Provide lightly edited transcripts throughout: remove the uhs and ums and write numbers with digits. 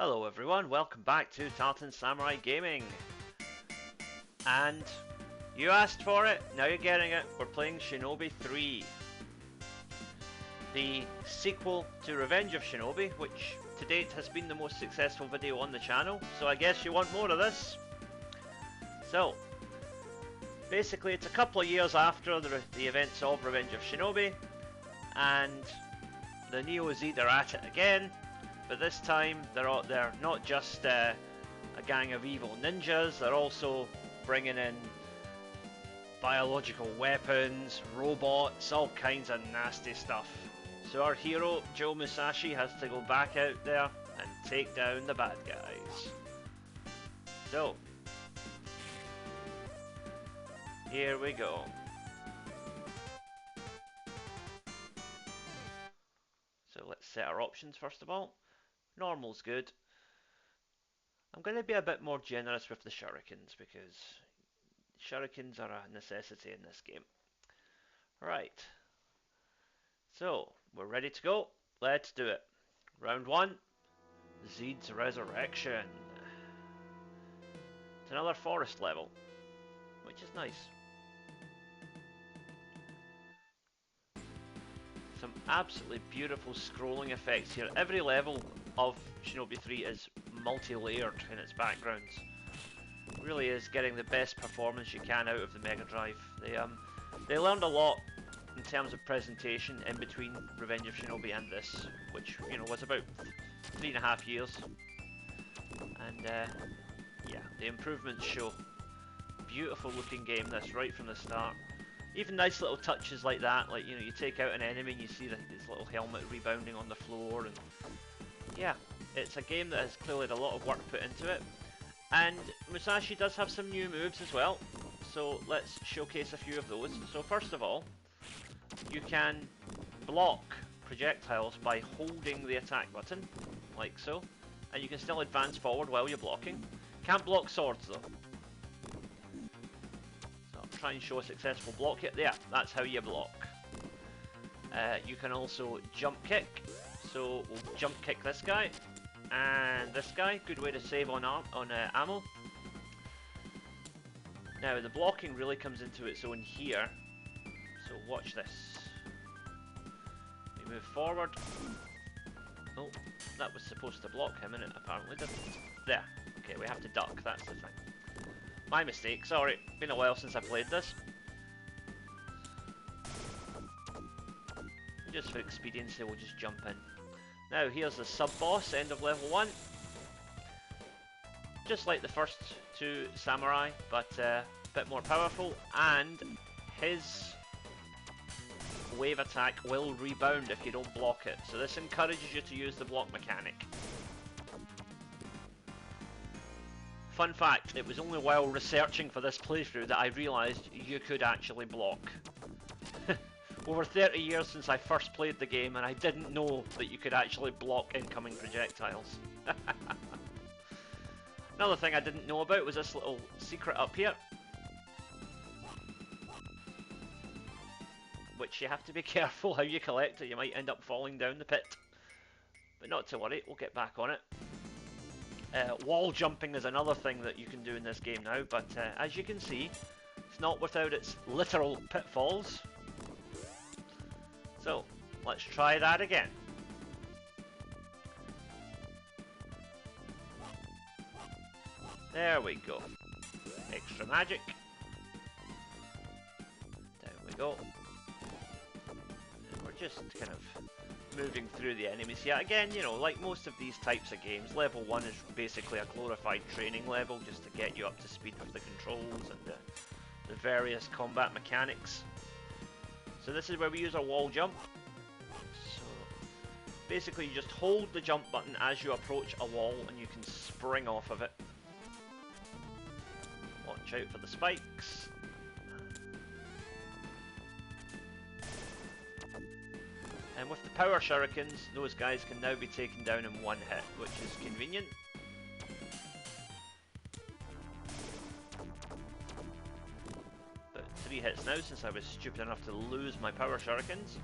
Hello everyone, welcome back to Tartan Samurai Gaming. And you asked for it, now you're getting it. We're playing Shinobi 3. The sequel to Revenge of Shinobi, which to date has been the most successful video on the channel, so I guess you want more of this. So, basically it's a couple of years after the events of Revenge of Shinobi, and the Neo-Zed are at it again. But this time, they're not just a gang of evil ninjas, they're also bringing in biological weapons, robots, all kinds of nasty stuff. So our hero, Joe Musashi, has to go back out there and take down the bad guys. So, here we go. So let's set our options first of all. Normal's good. I'm going to be a bit more generous with the shurikens because shurikens are a necessity in this game. Right. So, we're ready to go. Let's do it. Round 1. Zed's Resurrection. It's another forest level, which is nice. Some absolutely beautiful scrolling effects here. Every level of Shinobi 3 is multi-layered in its backgrounds. It really is getting the best performance you can out of the Mega Drive. They learned a lot in terms of presentation in between Revenge of Shinobi and this, which was about 3.5 years. And yeah, the improvements show. Beautiful looking game this right from the start. Even nice little touches like that, like you take out an enemy and you see this little helmet rebounding on the floor, and yeah, it's a game that has clearly had a lot of work put into it. And Musashi does have some new moves as well, so let's showcase a few of those. So first of all, you can block projectiles by holding the attack button, like so, and you can still advance forward while you're blocking. Can't block swords though. Try and show a successful block here. Yeah, that's how you block. You can also jump kick. So we'll jump kick this guy and this guy. Good way to save on ammo. Now the blocking really comes into its own here. So watch this. We move forward. Oh, that was supposed to block him and it apparently didn't. There. Okay, we have to duck. That's the thing. My mistake, sorry, been a while since I played this. Just for expediency, we'll just jump in. Now, here's the sub-boss, end of level 1. Just like the first two samurai, but a bit more powerful, and his wave attack will rebound if you don't block it. So this encourages you to use the block mechanic. Fun fact, it was only while researching for this playthrough that I realised you could actually block. Over 30 years since I first played the game and I didn't know that you could actually block incoming projectiles. Another thing I didn't know about was this little secret up here, which you have to be careful how you collect it, you might end up falling down the pit. But not to worry, we'll get back on it. Wall jumping is another thing that you can do in this game now, but as you can see, it's not without its literal pitfalls. So, let's try that again. There we go. Extra magic. Down we go. And we're just kind of moving through the enemies here. Again, like most of these types of games, level 1 is basically a glorified training level just to get you up to speed with the controls and the various combat mechanics. So this is where we use our wall jump. So basically you just hold the jump button as you approach a wall and you can spring off of it. Watch out for the spikes. And with the power shurikens, those guys can now be taken down in one hit, which is convenient. But 3 hits now since I was stupid enough to lose my power shurikens.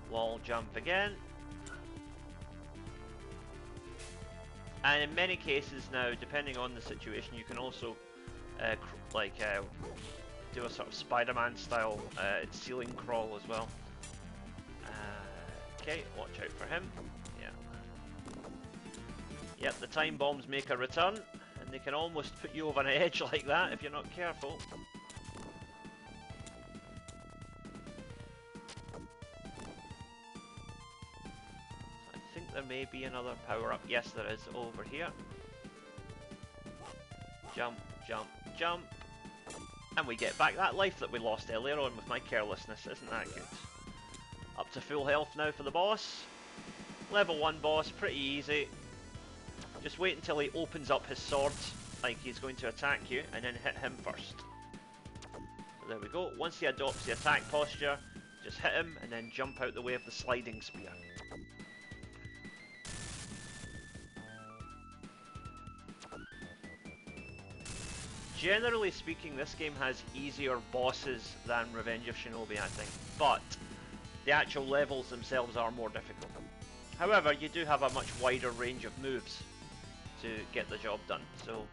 Wall jump again. And in many cases now, depending on the situation, you can also do a sort of Spider-Man style ceiling crawl as well. Okay, watch out for him. Yeah. Yep, the time bombs make a return, and they can almost put you over an edge like that if you're not careful. I think there may be another power-up. Yes, there is over here. Jump, jump, jump. And we get back that life that we lost earlier on with my carelessness. Isn't that good? Up to full health now for the boss. Level 1 boss, pretty easy. Just wait until he opens up his sword, like he's going to attack you, and then hit him first. So there we go. Once he adopts the attack posture, just hit him, and then jump out the way of the sliding spear. Generally speaking, this game has easier bosses than Revenge of Shinobi, I think, but the actual levels themselves are more difficult. However, you do have a much wider range of moves to get the job done. So,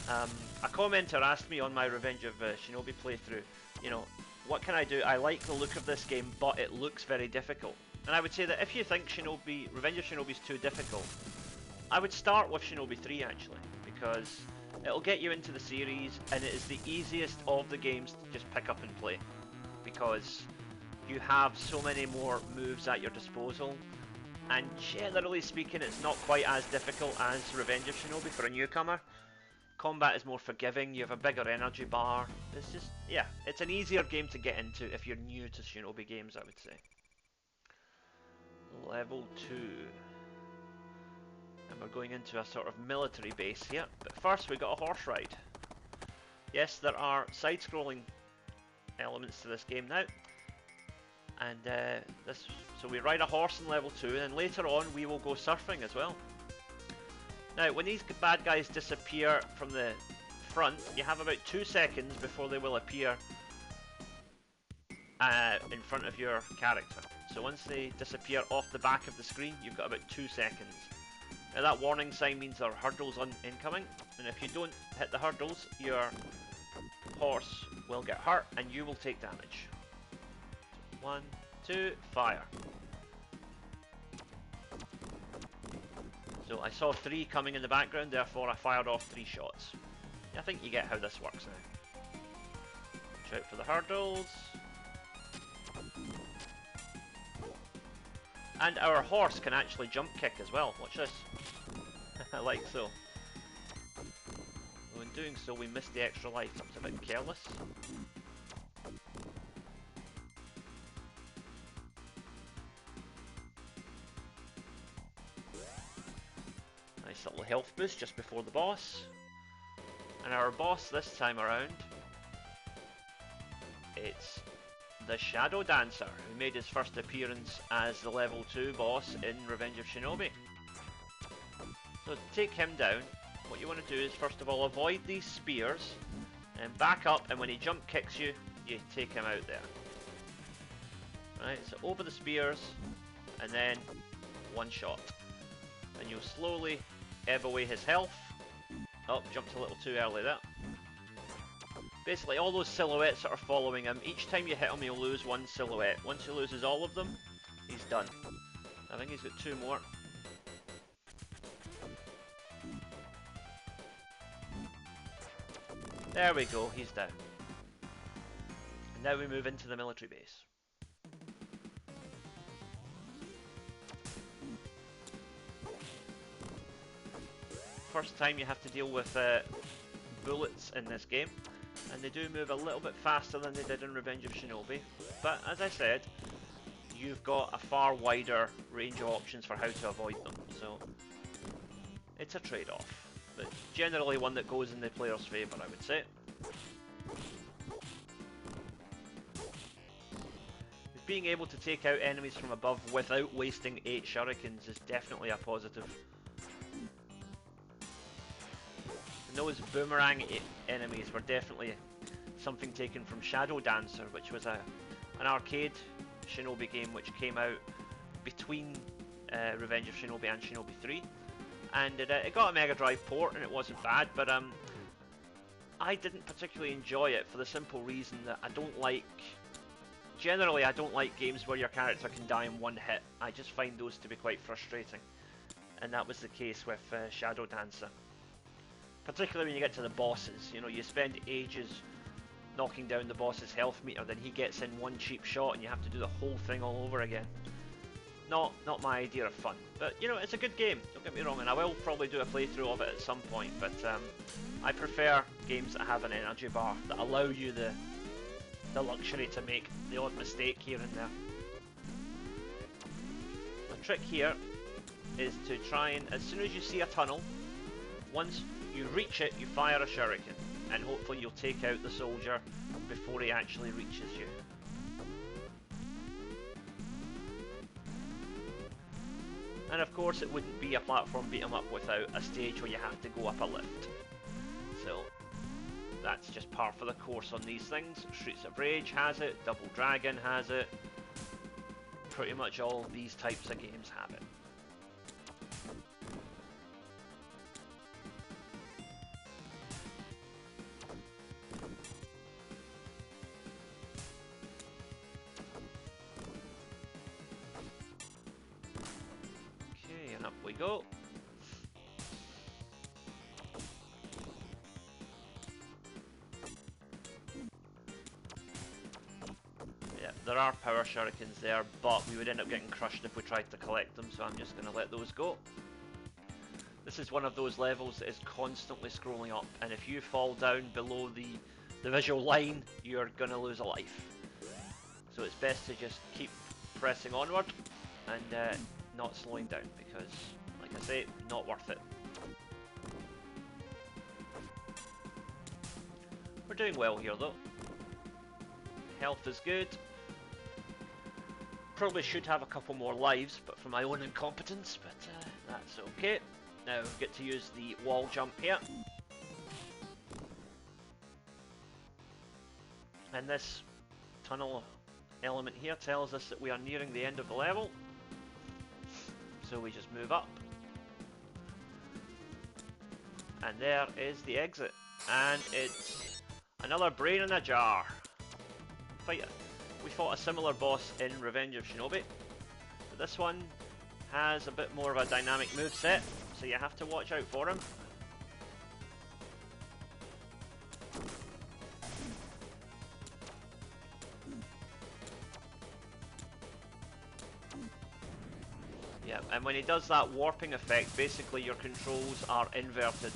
a commenter asked me on my Revenge of Shinobi playthrough, you know, what can I do? I like the look of this game, but it looks very difficult. And I would say that if you think Revenge of Shinobi is too difficult, I would start with Shinobi 3 actually, because it'll get you into the series, and it is the easiest of the games to just pick up and play, because you have so many more moves at your disposal, and generally speaking it's not quite as difficult as Revenge of Shinobi for a newcomer. Combat is more forgiving, you have a bigger energy bar. It's just, yeah, it's an easier game to get into if you're new to Shinobi games, I would say. Level 2. And we're going into a sort of military base here, but first we got a horse ride. Yes, there are side-scrolling elements to this game now, and so we ride a horse in level 2, and later on we will go surfing as well. Now, when these bad guys disappear from the front, you have about 2 seconds before they will appear in front of your character. So once they disappear off the back of the screen, you've got about 2 seconds. Now that warning sign means there are hurdles incoming, and if you don't hit the hurdles, your horse will get hurt and you will take damage. 1, 2, fire. So I saw 3 coming in the background, therefore I fired off 3 shots. I think you get how this works now. Watch out for the hurdles. And our horse can actually jump kick as well. Watch this. Like so. Well, in doing so, we missed the extra life. That was a bit careless. Nice little health boost just before the boss. And our boss this time around, it's the Shadow Dancer, who made his first appearance as the level 2 boss in Revenge of Shinobi. So to take him down, what you want to do is first of all avoid these spears, and back up, and when he jump kicks you, you take him out there. Right, so over the spears, and then one shot. And you'll slowly ebb away his health. Oh, jumped a little too early there. Basically, all those silhouettes that are following him, each time you hit him, you'll lose 1 silhouette. Once he loses all of them, he's done. I think he's got 2 more. There we go, he's down. And now we move into the military base. First time you have to deal with bullets in this game. And they do move a little bit faster than they did in Revenge of Shinobi, but as I said, you've got a far wider range of options for how to avoid them, so it's a trade-off, but generally one that goes in the player's favour, I would say. Being able to take out enemies from above without wasting 8 shurikens is definitely a positive. Those boomerang enemies were definitely something taken from Shadow Dancer, which was an arcade Shinobi game which came out between Revenge of Shinobi and Shinobi 3. and it got a Mega Drive port, and it wasn't bad, but I didn't particularly enjoy it for the simple reason that I don't like... Generally, I don't like games where your character can die in one hit. I just find those to be quite frustrating. And that was the case with Shadow Dancer. Particularly when you get to the bosses. You know, you spend ages knocking down the boss's health meter, then he gets in one cheap shot and you have to do the whole thing all over again. Not my idea of fun. But, you know, it's a good game, don't get me wrong, and I will probably do a playthrough of it at some point, but I prefer games that have an energy bar, that allow you the luxury to make the odd mistake here and there. The trick here is to try and, as soon as you see a tunnel, once you reach it, you fire a shuriken, and hopefully you'll take out the soldier before he actually reaches you. And of course it wouldn't be a platform beat 'em up without a stage where you have to go up a lift. So that's just par for the course on these things. Streets of Rage has it, Double Dragon has it. Pretty much all these types of games have it. Okay, and up we go. There are power shurikens there, but we would end up getting crushed if we tried to collect them, so I'm just going to let those go. This is one of those levels that is constantly scrolling up, and if you fall down below the visual line, you're going to lose a life. So it's best to just keep pressing onward and not slowing down, because, like I say, not worth it. We're doing well here though. Health is good. Probably should have a couple more lives, but for my own incompetence, but that's okay. Now we get to use the wall jump here. And this tunnel element here tells us that we are nearing the end of the level. So we just move up. And there is the exit. And it's another brain in a jar. Fight it. We fought a similar boss in Revenge of Shinobi, but this one has a bit more of a dynamic moveset, so you have to watch out for him. Yeah, and when he does that warping effect, basically your controls are inverted.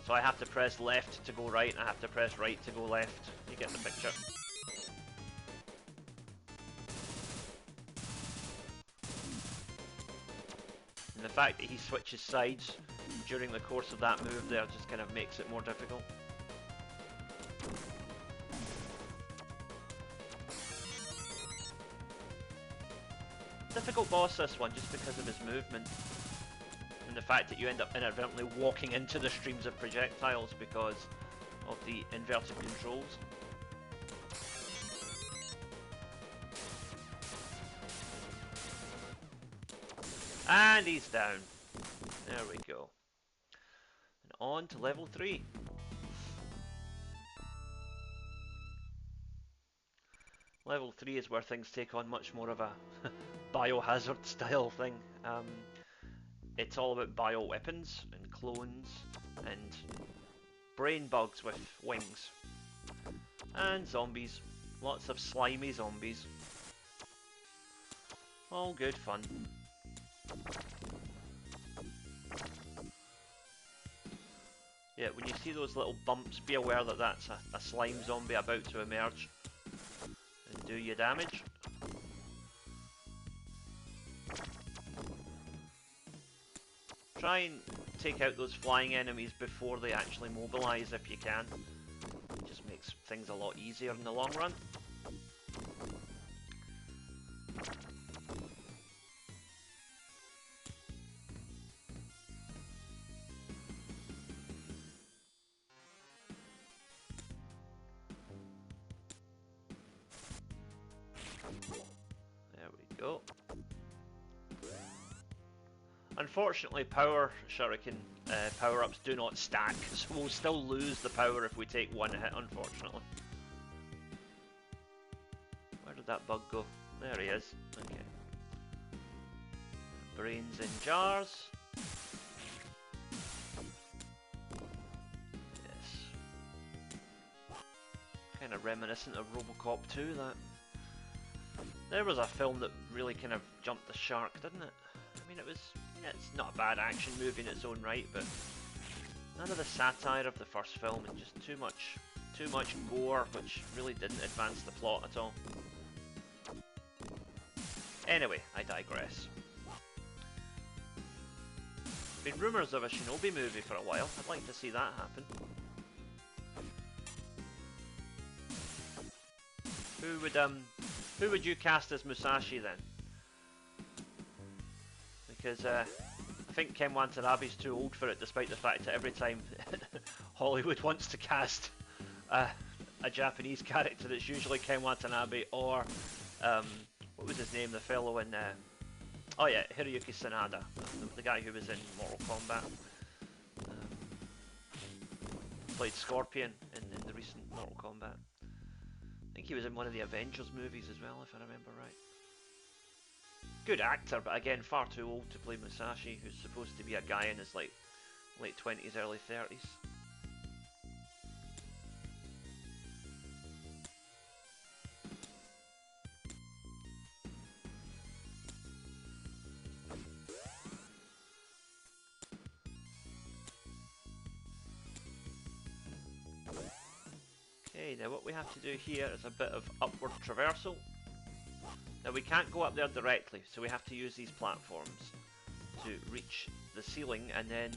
So I have to press left to go right, and I have to press right to go left. You get the picture. And the fact that he switches sides during the course of that move there just kind of makes it more difficult. Difficult boss this one, just because of his movement. And the fact that you end up inadvertently walking into the streams of projectiles because of the inverted controls. And he's down. There we go. And on to level 3. Level 3 is where things take on much more of a biohazard style thing. It's all about bioweapons and clones and brain bugs with wings. And zombies. Lots of slimy zombies. All good fun. Yeah, when you see those little bumps, be aware that that's a slime zombie about to emerge and do you damage. Try and take out those flying enemies before they actually mobilize if you can. It just makes things a lot easier in the long run. Unfortunately, power shuriken power-ups do not stack, so we'll still lose the power if we take one hit, unfortunately. Where did that bug go? There he is. Okay. Brains in jars. Yes. Kind of reminiscent of Robocop 2, that. There was a film that really kind of jumped the shark, didn't it? I mean, it's not a bad action movie in its own right, but none of the satire of the first film, and just too much gore, which really didn't advance the plot at all. Anyway, I digress. Been rumours of a Shinobi movie for a while. I'd like to see that happen. Who would you cast as Musashi then? Because I think Ken Watanabe's too old for it, despite the fact that every time Hollywood wants to cast a Japanese character, it's usually Ken Watanabe or what was his name, the fellow in oh yeah, Hiroyuki Sanada, the guy who was in Mortal Kombat, played Scorpion in the recent Mortal Kombat. I think he was in one of the Avengers movies as well, if I remember right. Good actor, but again, far too old to play Musashi, who's supposed to be a guy in his like late 20s, early 30s. Okay, now what we have to do here is a bit of upward traversal. Now we can't go up there directly, so we have to use these platforms to reach the ceiling and then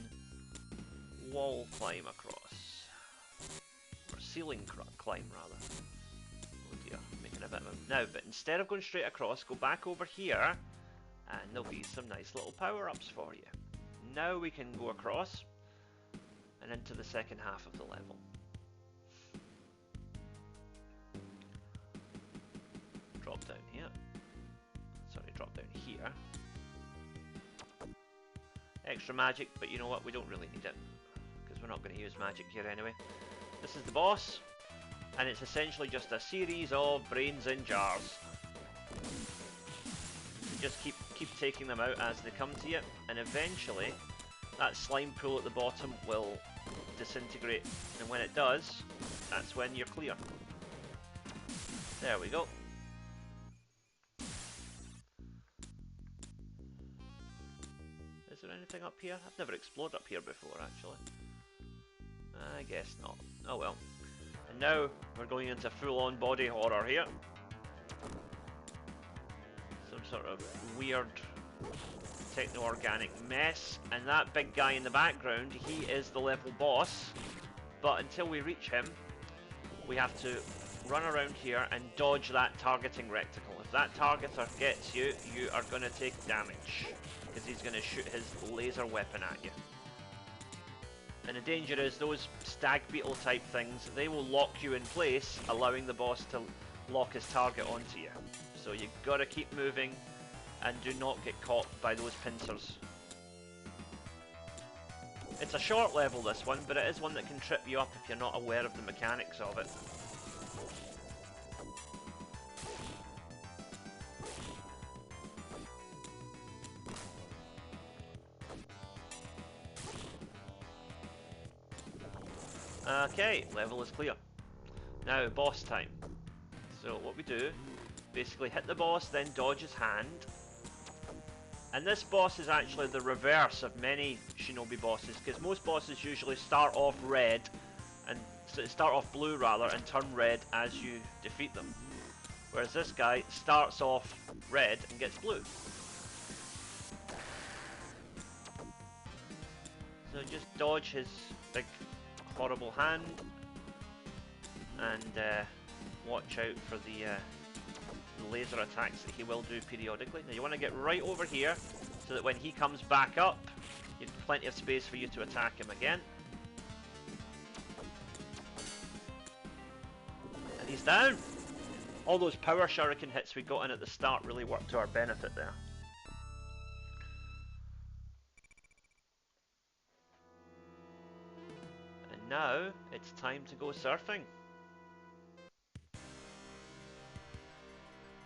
wall climb across. Or ceiling climb rather. Oh dear, making a bit of a... Now, but instead of going straight across, go back over here and there'll be some nice little power-ups for you. Now we can go across and into the second half of the level. Drop down here. Sorry, drop down here. Extra magic, but you know what? We don't really need it, because we're not going to use magic here anyway. This is the boss, and it's essentially just a series of brains in jars. You just keep taking them out as they come to you, and eventually that slime pool at the bottom will disintegrate, and when it does, that's when you're clear. There we go. Is there anything up here? I've never explored up here before, actually. I guess not. Oh well. And now we're going into full-on body horror here. Some sort of weird techno-organic mess. And that big guy in the background, he is the level boss. But until we reach him, we have to run around here and dodge that targeting reticle. If that targeter gets you, you are going to take damage, because he's going to shoot his laser weapon at you. And the danger is those stag beetle type things, they will lock you in place, allowing the boss to lock his target onto you. So you've got to keep moving and do not get caught by those pincers. It's a short level, this one, but it is one that can trip you up if you're not aware of the mechanics of it. Okay, level is clear. Now, boss time. So what we do, basically hit the boss, then dodge his hand. And this boss is actually the reverse of many Shinobi bosses, because most bosses usually start off red, and start off blue rather, and turn red as you defeat them. Whereas this guy starts off red and gets blue. So just dodge his big horrible hand, and watch out for the laser attacks that he will do periodically. Now you want to get right over here so that when he comes back up, you have plenty of space for you to attack him again. And he's down! All those power shuriken hits we got in at the start really worked to our benefit there. now it's time to go surfing.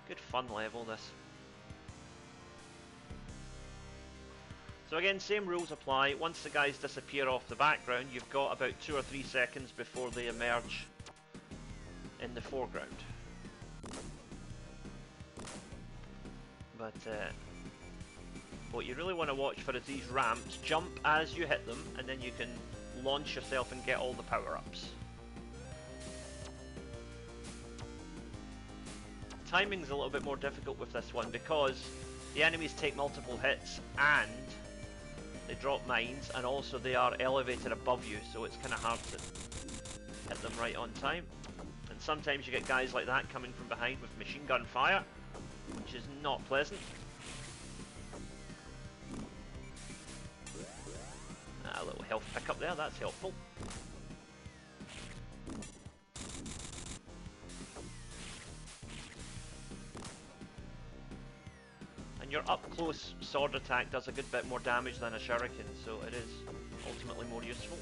Good fun level, this. So again, same rules apply. Once the guys disappear off the background, you've got about 2 or 3 seconds before they emerge in the foreground. But what you really want to watch for is these ramps. Jump as you hit them, and then you can launch yourself and get all the power-ups. Timing's a little bit more difficult with this one because the enemies take multiple hits and they drop mines, and also they are elevated above you, so it's kind of hard to hit them right on time. And sometimes you get guys like that coming from behind with machine gun fire, which is not pleasant. A little health pickup there, that's helpful. And your up-close sword attack does a good bit more damage than a shuriken, so it is ultimately more useful.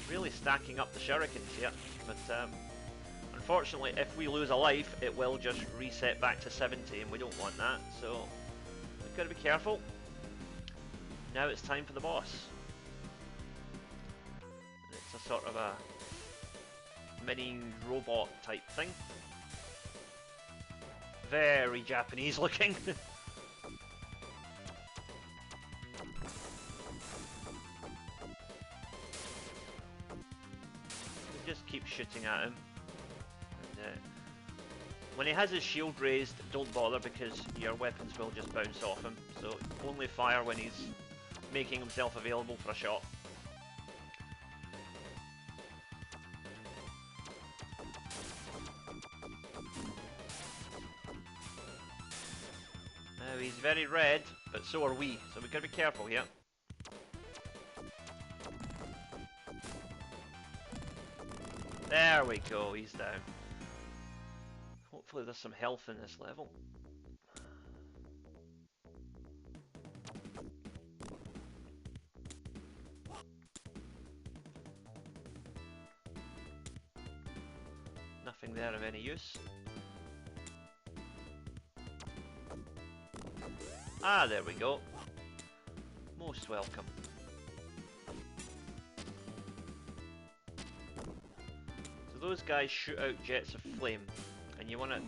Really stacking up the shurikens here, but unfortunately if we lose a life it will just reset back to 70 and we don't want that, so we've got to be careful. Now it's time for the boss. It's a sort of a mini robot type thing. Very Japanese looking. Just keep shooting at him. And, when he has his shield raised, don't bother because your weapons will just bounce off him. So only fire when he's making himself available for a shot. Now he's very red, but so are we, so we've got to be careful here. There we go, he's down. Hopefully there's some health in this level. Nothing there of any use. Ah, there we go. Most welcome. So those guys shoot out jets of flame, and you want to,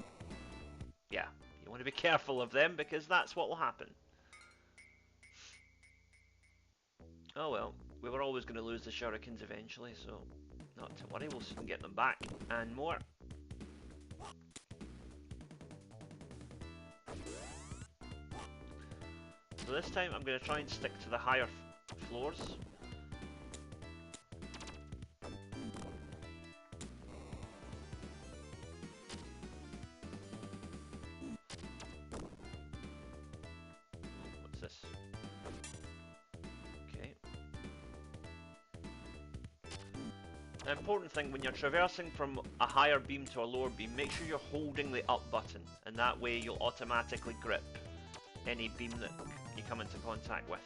yeah, you want to be careful of them because that's what will happen. Oh well, we were always going to lose the shurikens eventually, so not to worry, we'll soon get them back and more. So this time I'm going to try and stick to the higher floors. What's this? Okay. An important thing when you're traversing from a higher beam to a lower beam, make sure you're holding the up button, and that way you'll automatically grip any beam that you come into contact with.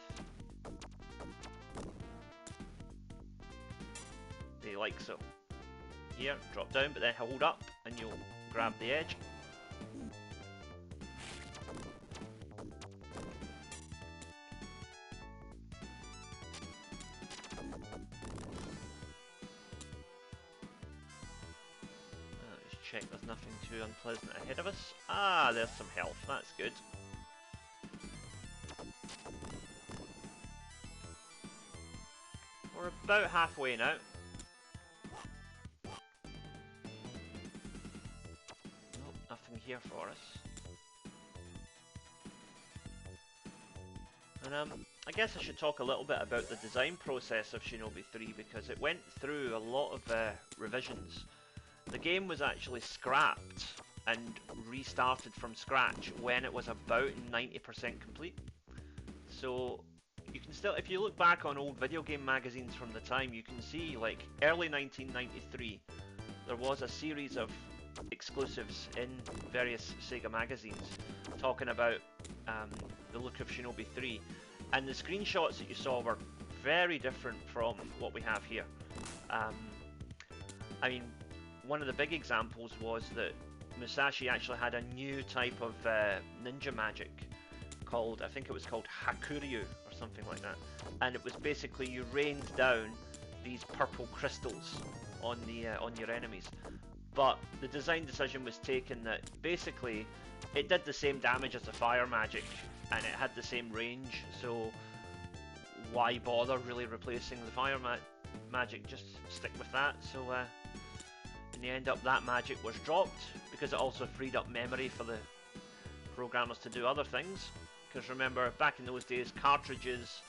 Like so. Here, drop down, but then hold up and you'll grab the edge. Just check there's nothing too unpleasant ahead of us. Ah, there's some health, that's good. We're about halfway now. Nope, nothing here for us. And I guess I should talk a little bit about the design process of Shinobi 3 because it went through a lot of revisions. The game was actually scrapped and restarted from scratch when it was about 90% complete. So you can still, if you look back on old video game magazines from the time, you can see like early 1993 there was a series of exclusives in various Sega magazines talking about the look of Shinobi 3, and the screenshots that you saw were very different from what we have here. I mean, one of the big examples was that Musashi actually had a new type of ninja magic called, I think it was called Hakuryu or something like that, and it was basically you rained down these purple crystals on your enemies. But the design decision was taken that basically it did the same damage as the fire magic and it had the same range, so why bother really replacing the fire magic? Just stick with that. So in the end up that magic was dropped because it also freed up memory for the programmers to do other things. Because remember, back in those days, cartridges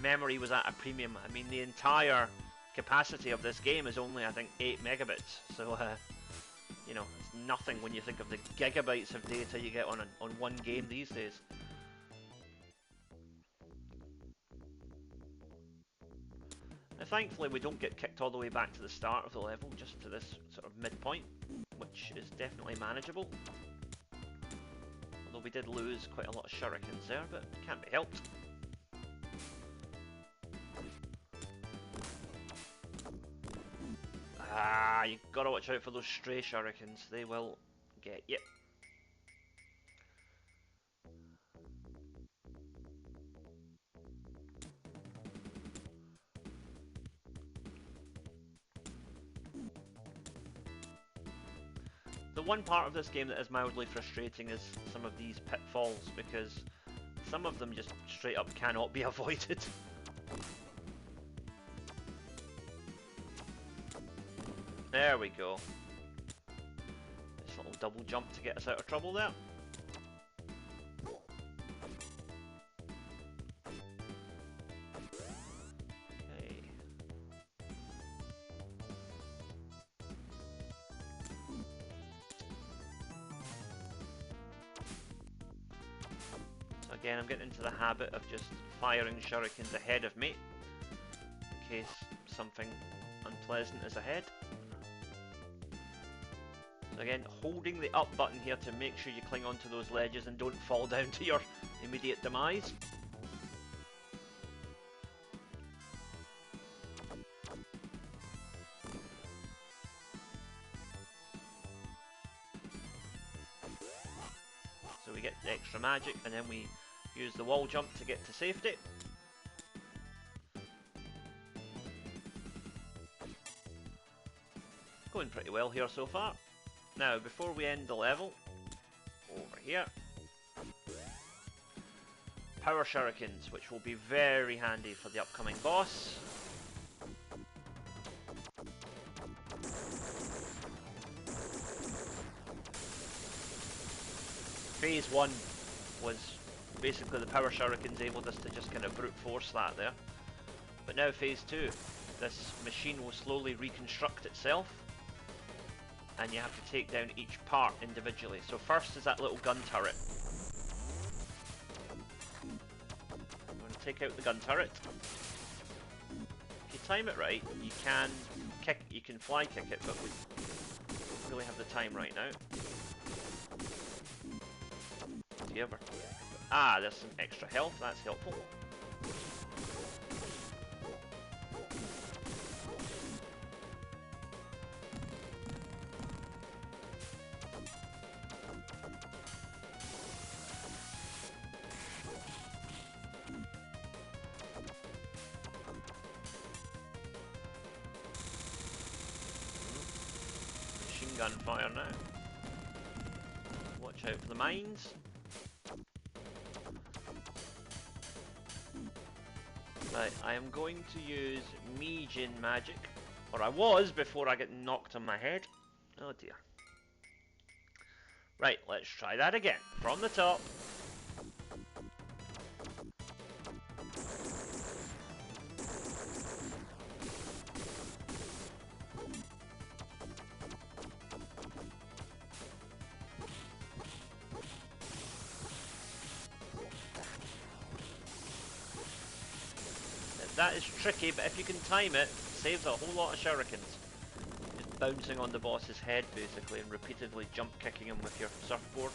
memory was at a premium. I mean, the entire capacity of this game is only, I think, 8 megabits. So you know, it's nothing when you think of the gigabytes of data you get on one game these days. Now, thankfully, we don't get kicked all the way back to the start of the level, just to this sort of midpoint, which is definitely manageable. Although we did lose quite a lot of shurikens there, but can't be helped. Ah, you gotta watch out for those stray shurikens, they will get you. The one part of this game that is mildly frustrating is some of these pitfalls, because some of them just straight up cannot be avoided. There we go. This little double jump to get us out of trouble there. Okay. So again, I'm getting into the habit of just firing shurikens ahead of me, in case something unpleasant is ahead. So again, holding the up button here to make sure you cling onto those ledges and don't fall down to your immediate demise. So we get the extra magic and then we use the wall jump to get to safety. Going pretty well here so far. Now, before we end the level, over here, power shurikens, which will be very handy for the upcoming boss. Phase 1 was basically the power shurikens enabled us to just kind of brute force that there. But now Phase 2, this machine will slowly reconstruct itself, and you have to take down each part individually. So first is that little gun turret. I'm going to take out the gun turret. If you time it right, you can kick, you can fly kick it, but we don't really have the time right now. Do you ever? Ah, there's some extra health, that's helpful. Gunfire now. Watch out for the mines. Right, I am going to use Mijin magic, or I was before I get knocked on my head. Oh dear. Right, let's try that again from the top. That is tricky, but if you can time it, saves a whole lot of shurikens. Just bouncing on the boss's head basically and repeatedly jump kicking him with your surfboard.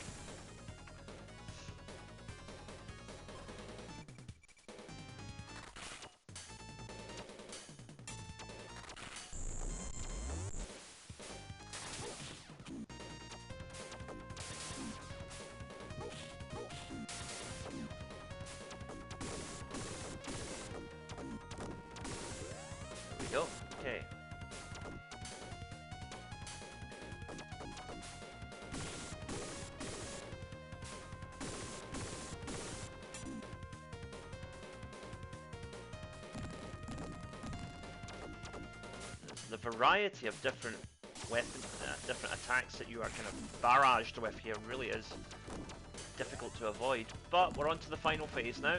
Go. Okay. The variety of different weapons, different attacks that you are kind of barraged with here really is difficult to avoid. But we're on to the final phase now.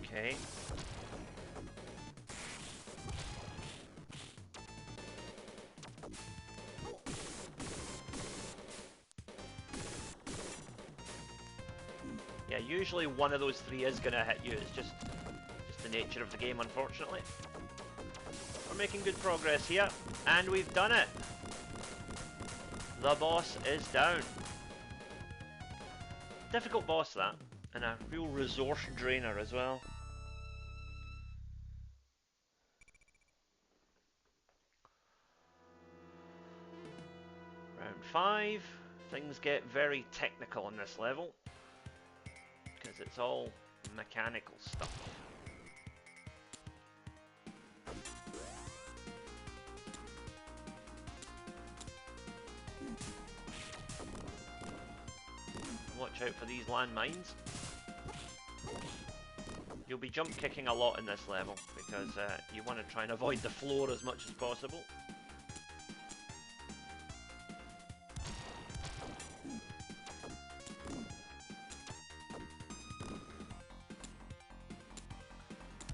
Okay. Yeah, usually one of those three is gonna hit you. It's just the nature of the game, unfortunately. We're making good progress here, and we've done it. The boss is down. Difficult boss, that, and a real resource drainer as well. Round 5. Things get very technical in this level, because it's all mechanical stuff. Watch out for these landmines. You'll be jump kicking a lot in this level, because you want to try and avoid the floor as much as possible.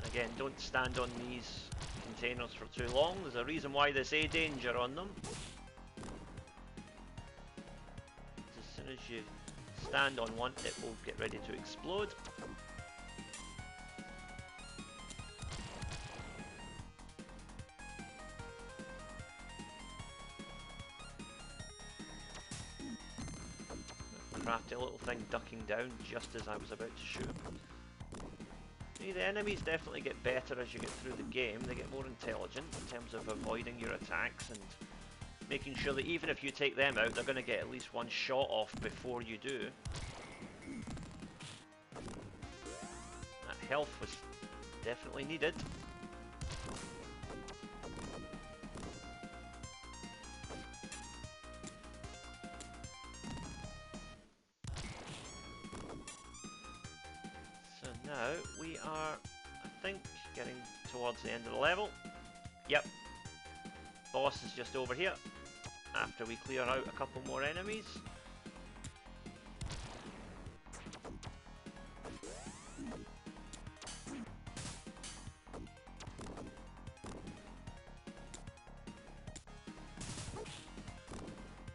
Again, don't stand on these containers for too long. There's a reason why they say danger on them. As soon as you stand on one, it will get ready to explode. A crafty little thing ducking down just as I was about to shoot. See, the enemies definitely get better as you get through the game. They get more intelligent in terms of avoiding your attacks and making sure that even if you take them out, they're going to get at least one shot off before you do. That health was definitely needed. So now we are, I think, getting towards the end of the level. Yep. Boss is just over here, after we clear out a couple more enemies.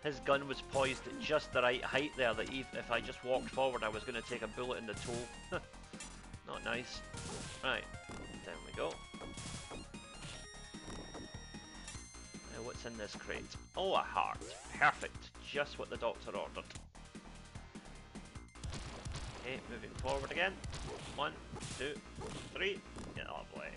His gun was poised at just the right height there, that even if I just walked forward I was going to take a bullet in the toe. Not nice. Right, down we go. Now what's in this crate? Oh, a heart. Perfect. Just what the doctor ordered. Okay, moving forward again. 1, 2, 3. Yeah, lovely.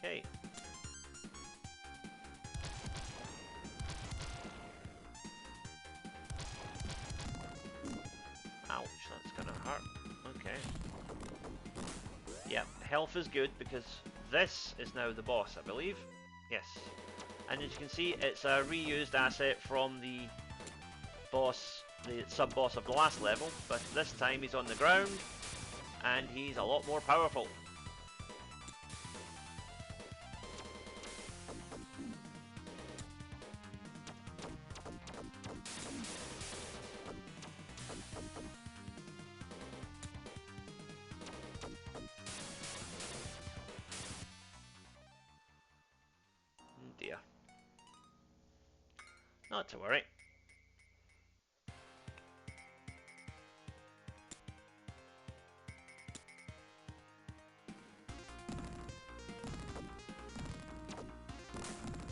Okay. Ouch, that's gonna hurt. Okay. Yeah, health is good because this is now the boss, I believe. Yes. And as you can see, it's a reused asset from the boss, the sub-boss of the last level, but this time he's on the ground, and he's a lot more powerful. Oh dear. Not to worry.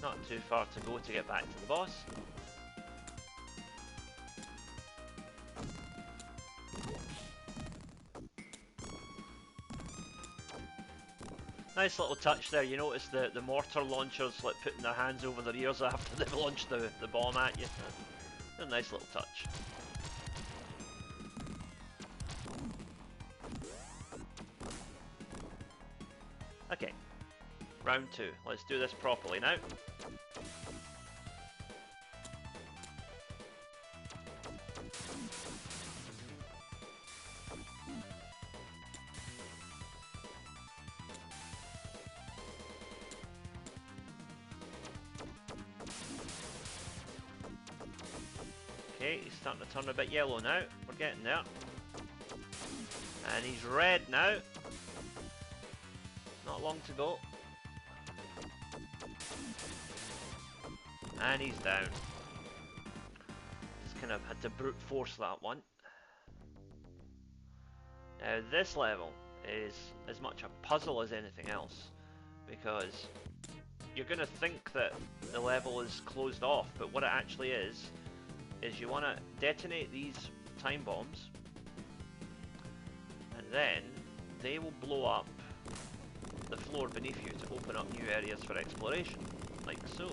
Not too far to go to get back to the boss. Nice little touch there. You notice the mortar launchers like putting their hands over their ears after they've launched the bomb at you. A nice little touch. Okay, round 2. Let's do this properly now. Okay, he's starting to turn a bit yellow now. We're getting there. And he's red now. Not long to go. And he's down. Just kind of had to brute force that one. Now this level is as much a puzzle as anything else, because you're going to think that the level is closed off, but what it actually is you want to detonate these time bombs, and then they will blow up the floor beneath you to open up new areas for exploration, like so.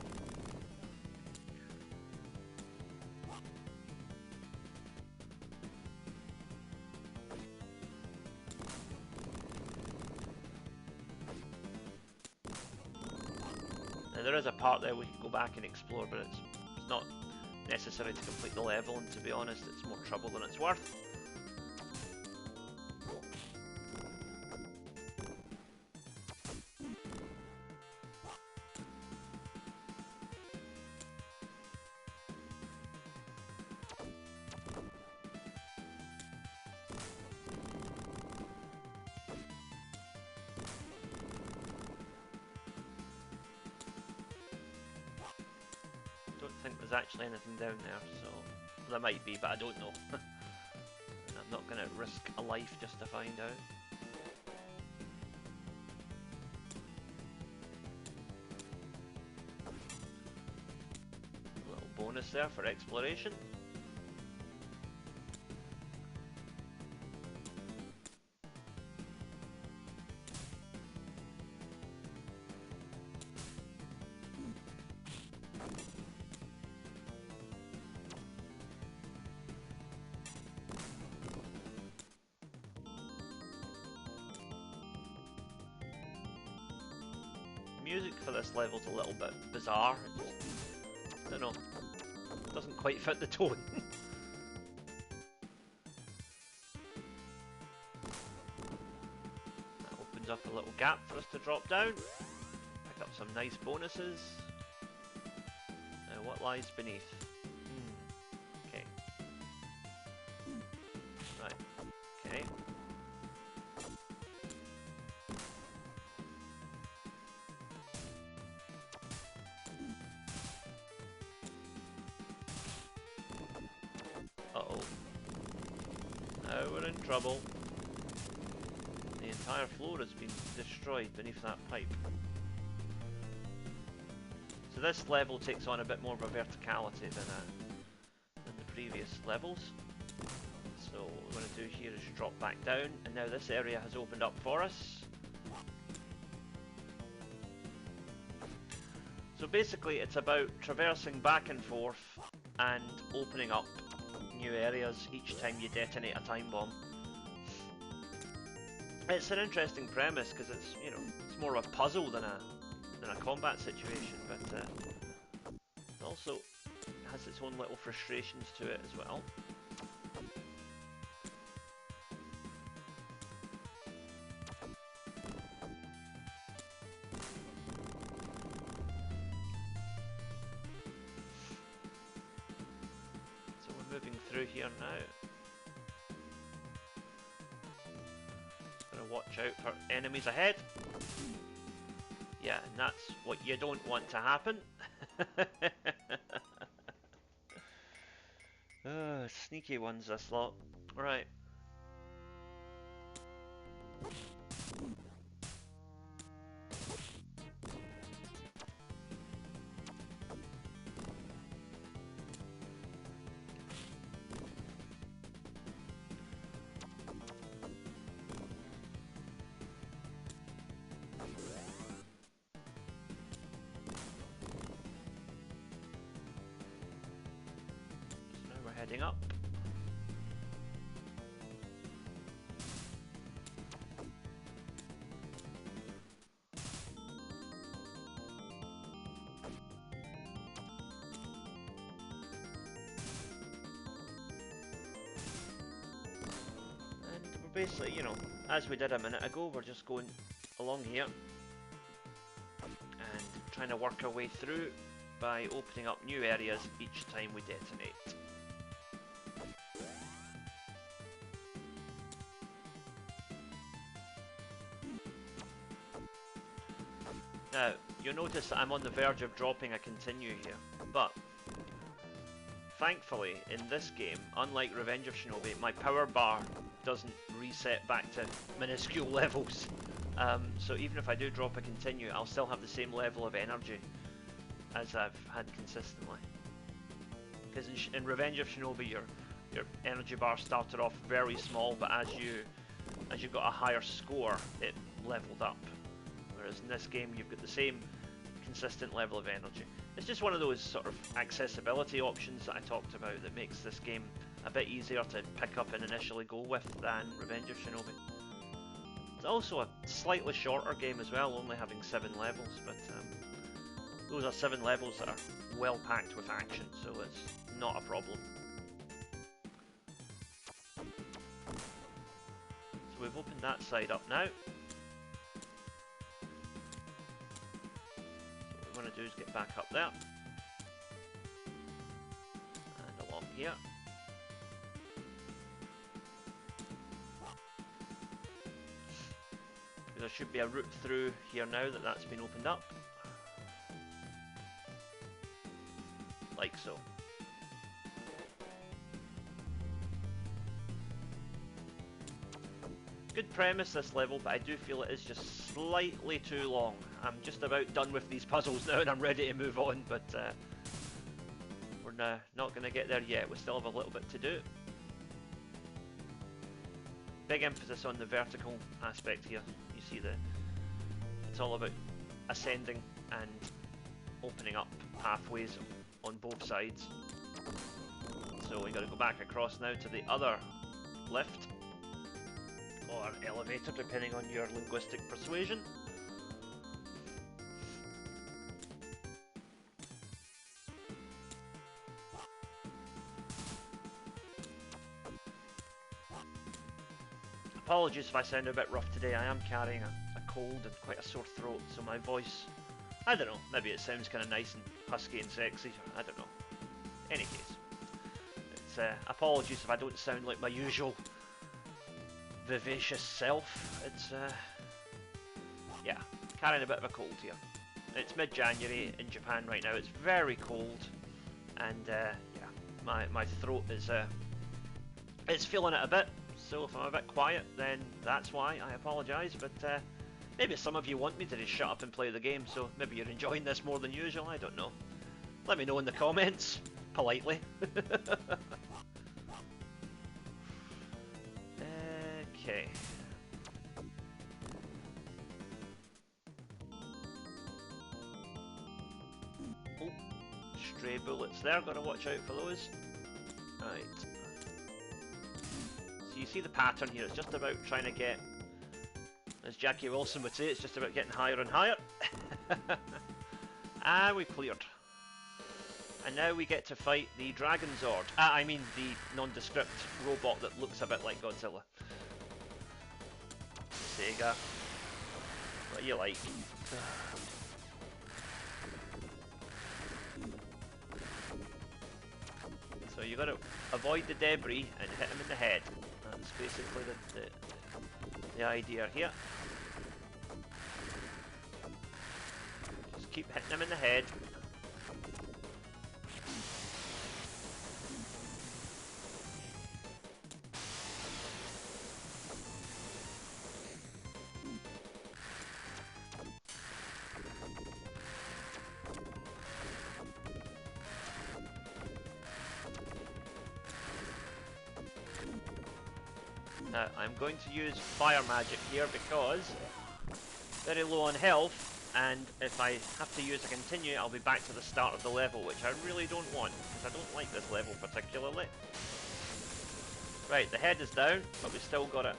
Now there is a part there we can go back and explore, but it's not necessary to complete the level, and to be honest, it's more trouble than it's worth. Think there's actually anything down there, so there might be, but I don't know. I'm not going to risk a life just to find out. A little bonus there for exploration. Music for this level's a little bit bizarre. I don't know, doesn't quite fit the tone. That opens up a little gap for us to drop down, pick up some nice bonuses. Now what lies beneath? Okay. Right, okay. Uh-oh. Now we're in trouble. The entire floor has been destroyed beneath that pipe. So this level takes on a bit more of a verticality than the previous levels. So what we're going to do here is drop back down, and now this area has opened up for us. So basically it's about traversing back and forth and opening up new areas each time you detonate a time bomb. It's an interesting premise because it's, you know, it's more of a puzzle than a combat situation, but it also has its own little frustrations to it as well. through here now. Gotta watch out for enemies ahead. Yeah, and that's what you don't want to happen. Sneaky ones, this lot. Right. Heading up. And we're basically, you know, as we did a minute ago, we're just going along here and trying to work our way through by opening up new areas each time we detonate. Now, you'll notice that I'm on the verge of dropping a continue here, but thankfully in this game, unlike Revenge of Shinobi, my power bar doesn't reset back to minuscule levels. So even if I do drop a continue, I'll still have the same level of energy as I've had consistently. Because in Revenge of Shinobi, your energy bar started off very small, but as you got a higher score, it leveled up. Whereas in this game, you've got the same consistent level of energy. It's just one of those sort of accessibility options that I talked about that makes this game a bit easier to pick up and initially go with than Revenge of Shinobi. It's also a slightly shorter game as well, only having 7 levels, but those are 7 levels that are well packed with action, so it's not a problem. So we've opened that side up now. So what we want to do is get back up there. And along here. There should be a route through here now that's been opened up. Like so. Good premise, this level, but I do feel it is just slightly too long. I'm just about done with these puzzles now and I'm ready to move on, but we're not going to get there yet. We still have a little bit to do. Big emphasis on the vertical aspect here. You see it's all about ascending and opening up pathways on both sides. So we got to go back across now to the other lift, or elevator, depending on your linguistic persuasion. Apologies if I sound a bit rough today. I am carrying a cold and quite a sore throat, so my voice, I don't know, maybe it sounds kind of nice and husky and sexy, I don't know. Any case, it's apologies if I don't sound like my usual vivacious self. It's yeah, carrying a bit of a cold here. It's mid-January in Japan right now. It's very cold, and yeah, my throat is it's feeling it a bit. So if I'm a bit quiet, then that's why. I apologise, but maybe some of you want me to just shut up and play the game, so maybe you're enjoying this more than usual, I don't know. Let me know in the comments, politely. Okay. Oh, stray bullets there, gotta watch out for those. Right. So you see the pattern here, it's just about trying to get, as Jackie Wilson would say, it's just about getting higher and higher. And we cleared. And now we get to fight the Dragon Zord. I mean the nondescript robot that looks a bit like Godzilla. Sega. What do you like? So you got to avoid the debris and hit him in the head. That's basically the idea here. Just keep hitting him in the head. Now, I'm going to use fire magic here because very low on health, and if I have to use a continue, I'll be back to the start of the level, which I really don't want, because I don't like this level particularly. Right, the head is down, but we still got to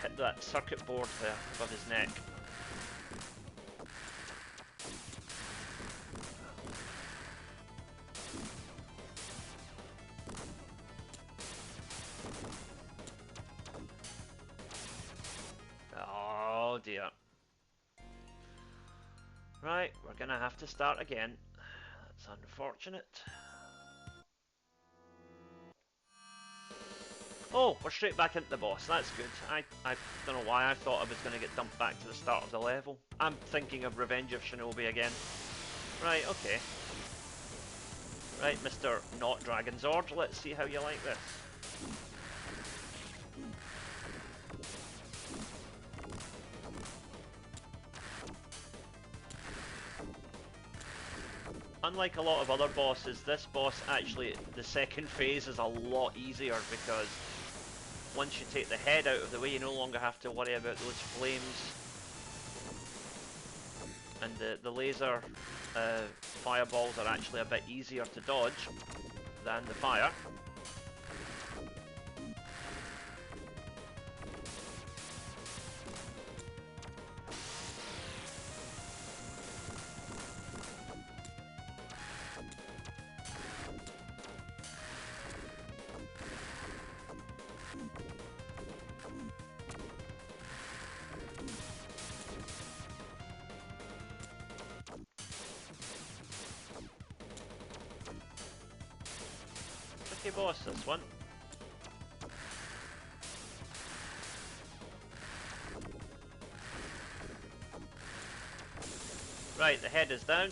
hit that circuit board there above his neck. Oh dear. Right, we're gonna have to start again. That's unfortunate. Oh, we're straight back into the boss. That's good. I don't know why I thought I was going to get dumped back to the start of the level. I'm thinking of Revenge of Shinobi again. Right, okay. Right, Mr. Not Dragon Zord, let's see how you like this. Unlike a lot of other bosses, this boss actually, the second phase is a lot easier because once you take the head out of the way, you no longer have to worry about those flames. And the laser fireballs are actually a bit easier to dodge than the fire. Boss, this one. Right, the head is down.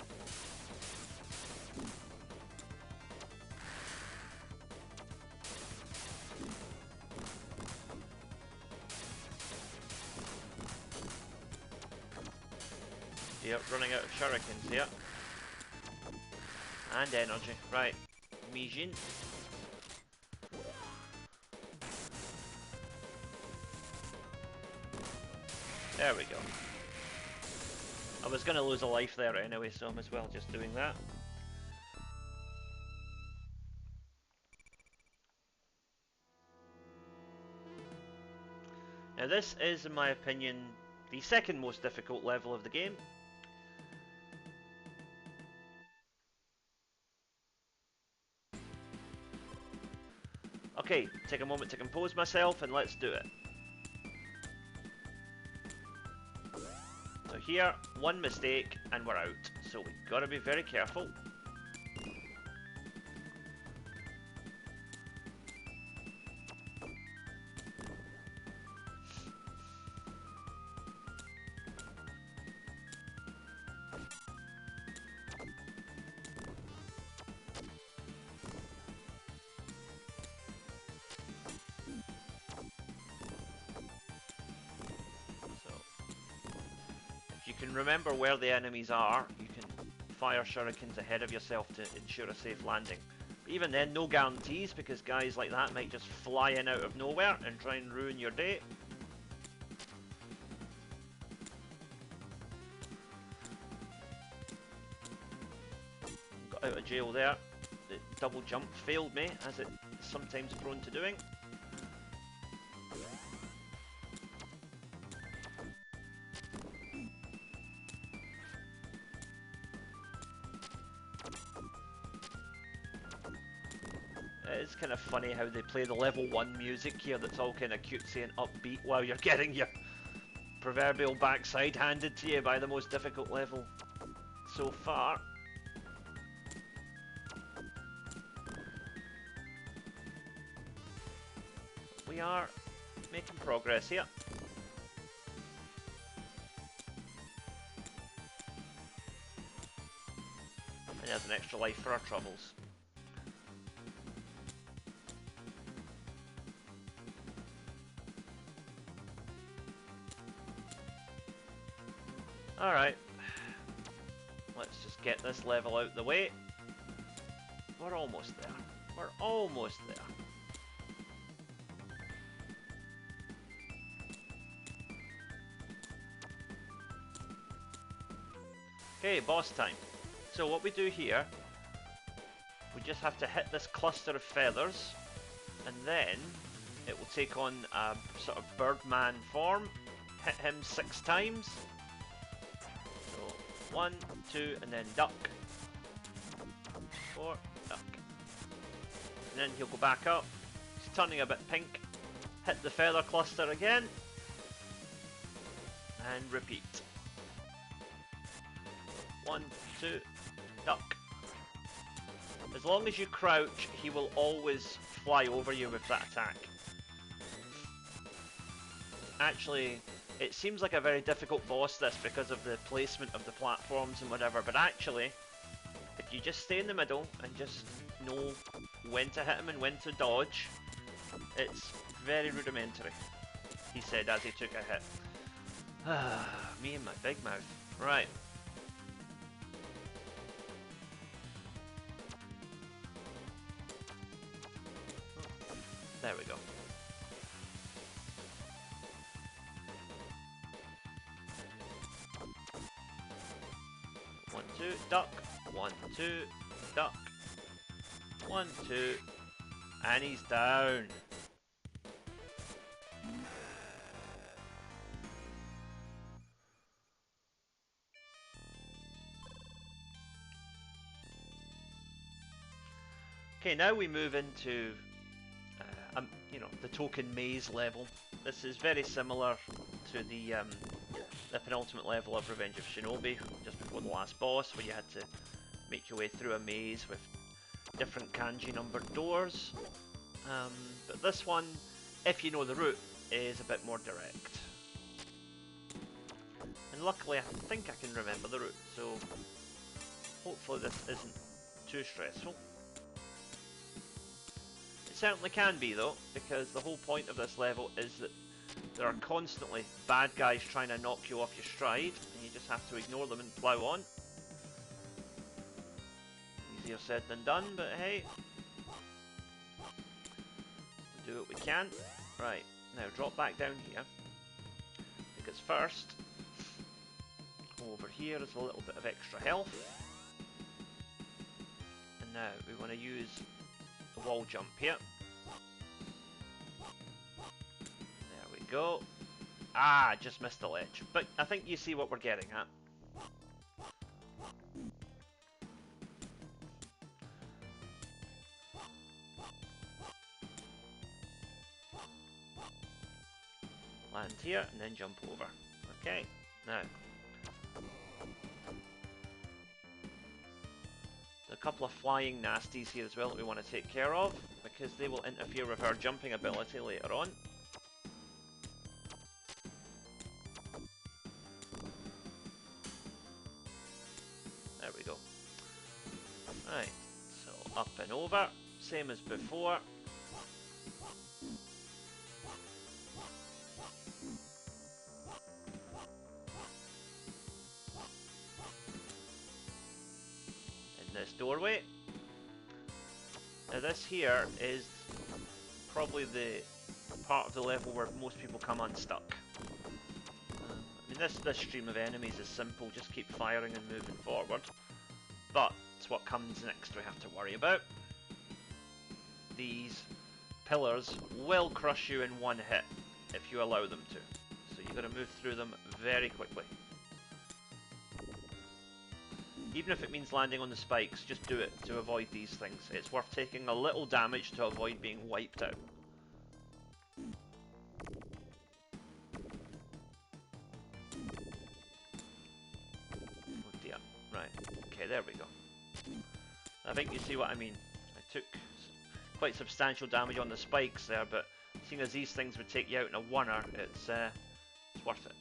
Yep, running out of shurikens here. And energy. Right, Mijin. There we go. I was going to lose a life there anyway, so I'm as well just doing that. Now this is, in my opinion, the second most difficult level of the game. Okay, take a moment to compose myself and let's do it. So here, one mistake and we're out. So we've got to be very careful. Remember where the enemies are, you can fire shurikens ahead of yourself to ensure a safe landing. But even then, no guarantees, because guys like that might just fly in out of nowhere and try and ruin your day. Got out of jail there. The double jump failed me, as it is sometimes prone to doing. It's kind of funny how they play the level 1 music here that's all kind of cutesy and upbeat while you're getting your proverbial backside handed to you by the most difficult level so far. we are making progress here. And there's an extra life for our troubles. Alright. Let's just get this level out the way. We're almost there. We're almost there. Okay, boss time. So what we do here, we just have to hit this cluster of feathers, and then it will take on a sort of birdman form. Hit him 6 times. So 1, 2, and then duck. 4, duck. And then he'll go back up. He's turning a bit pink. Hit the feather cluster again. And repeat. 1, 2, duck. As long as you crouch, he will always fly over you with that attack. Actually, it seems like a very difficult boss, this, because of the placement of the platforms and whatever, but actually, if you just stay in the middle and just know when to hit him and when to dodge, it's very rudimentary, he said as he took a hit. Me and my big mouth. Right. There we go. One, two, duck. 1, 2, duck. 1, 2, and he's down. Okay, now we move into, you know, the token maze level. This is very similar to the penultimate level of Revenge of Shinobi, just before the last boss, where you had to make your way through a maze with different kanji numbered doors. But this one, if you know the route, is a bit more direct. And luckily I think I can remember the route, so hopefully this isn't too stressful. It certainly can be though, because the whole point of this level is that there are constantly bad guys trying to knock you off your stride, and you just have to ignore them and plow on. Easier said than done, but hey, we'll do what we can. Right, now drop back down here, because first, over here is a little bit of extra health. And now we want to use the wall jump here. There we go. Ah, just missed the ledge. But I think you see what we're getting at. Land here and then jump over. Okay, now. A couple of flying nasties here as well that we want to take care of, because they will interfere with our jumping ability later on. There we go. Right, so up and over, same as before. This doorway. Now this here is probably the part of the level where most people come unstuck. I mean this stream of enemies is simple, just keep firing and moving forward. But it's what comes next we have to worry about. These pillars will crush you in one hit if you allow them to. So you've got to move through them very quickly. Even if it means landing on the spikes, just do it to avoid these things. It's worth taking a little damage to avoid being wiped out. Oh dear. Right. Okay, there we go. I think you see what I mean. I took quite substantial damage on the spikes there, but seeing as these things would take you out in a oneer, it's worth it.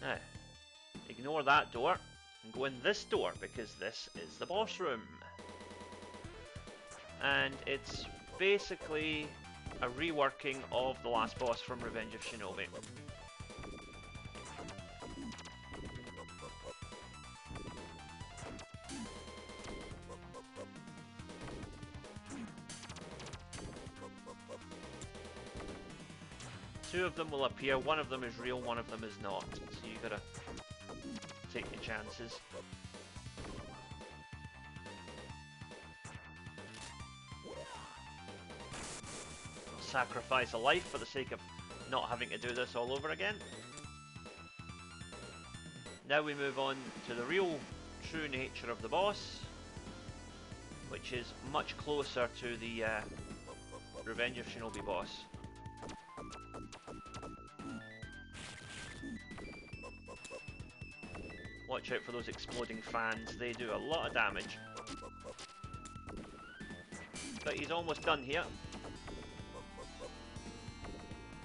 Now, ignore that door and go in this door, because this is the boss room. And it's basically a reworking of the last boss from Revenge of Shinobi. Two of them will appear, one of them is real, one of them is not. So you gotta take your chances. Sacrifice a life for the sake of not having to do this all over again. Now we move on to the real true nature of the boss, which is much closer to the Revenge of Shinobi boss. Watch out for those exploding fans, they do a lot of damage. But he's almost done here.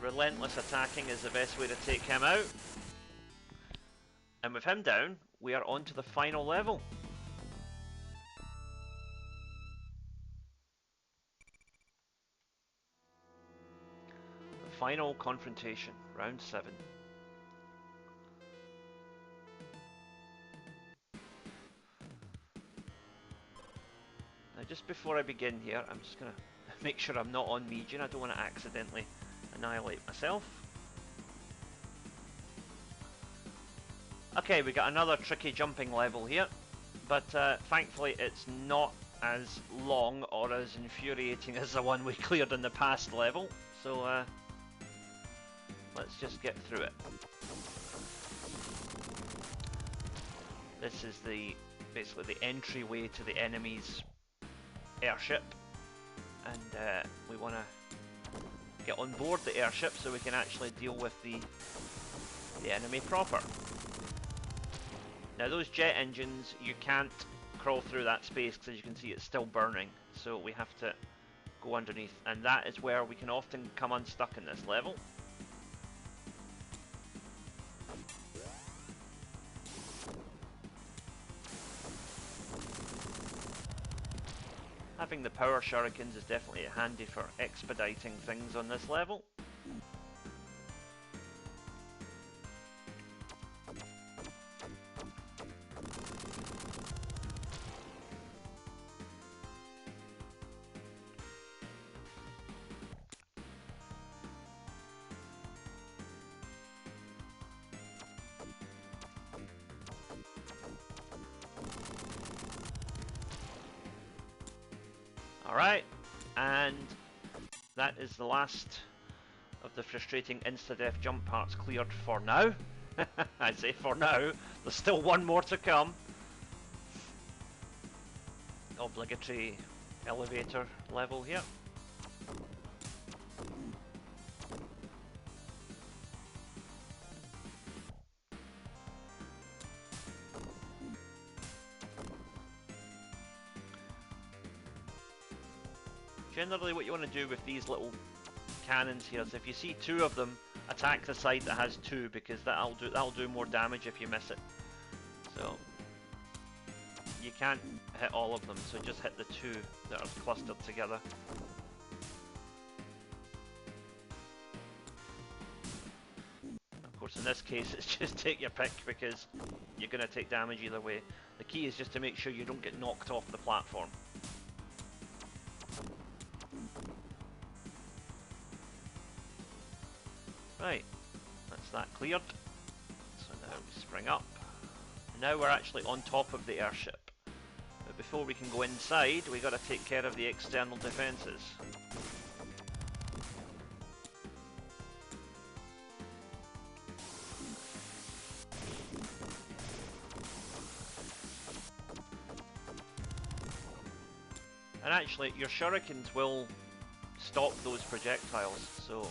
Relentless attacking is the best way to take him out. And with him down, we are on to the final level. The final confrontation, round 7. Now just before I begin here, I'm just going to make sure I'm not on medium. I don't want to accidentally annihilate myself. Okay, we got another tricky jumping level here, but thankfully it's not as long or as infuriating as the one we cleared in the past level, so let's just get through it. This is basically the entryway to the enemy's airship, and we want to get on board the airship so we can actually deal with the enemy proper. Now those jet engines, you can't crawl through that space because as you can see it's still burning, so we have to go underneath, and that is where we can often come unstuck in this level. Having the power shurikens is definitely handy for expediting things on this level. Alright, and that is the last of the frustrating insta-death jump parts cleared for now. I say for now, there's still one more to come. Obligatory elevator level here. Generally what you want to do with these little cannons here is if you see two of them, attack the side that has two, because that'll do more damage if you miss it. So you can't hit all of them, so just hit the two that are clustered together. Of course in this case it's just take your pick because you're going to take damage either way. The key is just to make sure you don't get knocked off the platform. Right, that's that cleared. So now we spring up. Now we're actually on top of the airship. But before we can go inside, we got to take care of the external defences. And actually, your shurikens will stop those projectiles, so